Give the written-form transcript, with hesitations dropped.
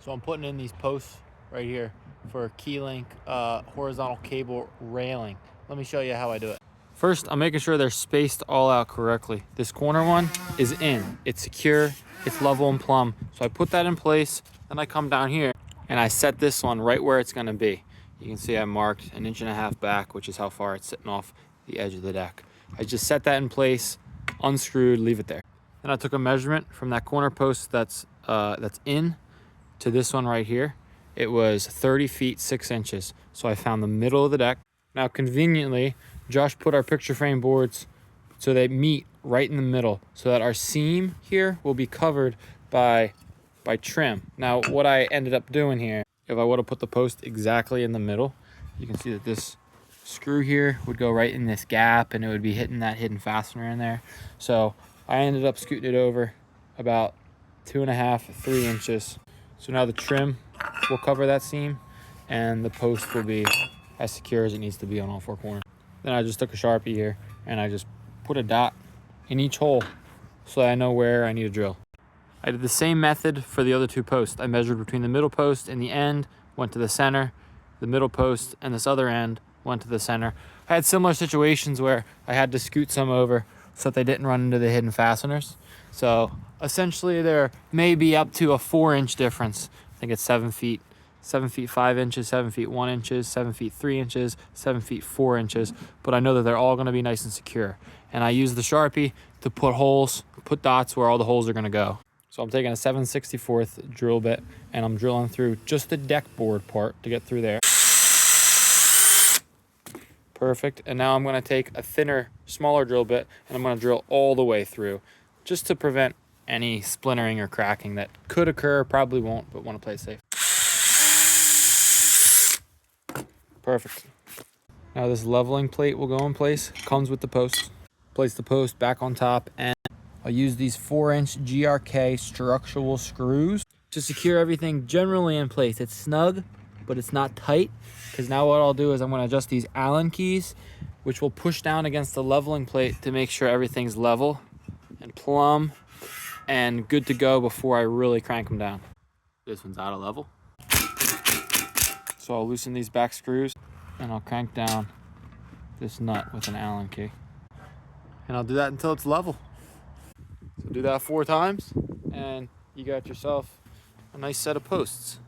So I'm putting in these posts right here for key link horizontal cable railing. Let me show you how I do it. First, I'm making sure they're spaced all out correctly. This corner one is in, it's secure, it's level and plumb. So I put that in place, then I come down here and I set this one right where it's gonna be. You can see I marked 1.5 inches back, which is how far it's sitting off the edge of the deck. I just set that in place, unscrewed, leave it there. Then I took a measurement from that corner post that's in to this one right here. It was 30 feet 6 inches. So I found the middle of the deck. Now conveniently, Josh put our picture frame boards so they meet right in the middle so that our seam here will be covered by trim. Now what I ended up doing here, if I would have put the post exactly in the middle, you can see that this screw here would go right in this gap and it would be hitting that hidden fastener in there. So I ended up scooting it over about 2.5 to 3 inches. So now the trim will cover that seam and the post will be as secure as it needs to be on all 4 corners. Then I just took a Sharpie here and I just put a dot in each hole so that I know where I need to drill. I did the same method for the other 2 posts. I measured between the middle post and the end, went to the center, the middle post and this other end went to the center. I had similar situations where I had to scoot some over so that they didn't run into the hidden fasteners. So essentially there may be up to a 4-inch difference. I think it's 7 feet 5 inches, 7 feet 1 inches, 7 feet 3 inches, 7 feet 4 inches, but I know that they're all gonna be nice and secure. And I use the Sharpie to put holes, put dots where all the holes are gonna go. So I'm taking a 7/64 drill bit and I'm drilling through just the deck board part to get through there. Perfect. And now I'm gonna take a thinner, smaller drill bit and I'm gonna drill all the way through just to prevent any splintering or cracking that could occur, probably won't, but wanna play it safe. Perfect. Now this leveling plate will go in place, comes with the post. Place the post back on top and I'll use these 4-inch GRK structural screws to secure everything generally in place. It's snug, but it's not tight, because now what I'll do is I'm gonna adjust these Allen keys, which will push down against the leveling plate to make sure everything's level and plumb and good to go before I really crank them down. This one's out of level. So I'll loosen these back screws and I'll crank down this nut with an Allen key. And I'll do that until it's level. So do that 4 times and you got yourself a nice set of posts.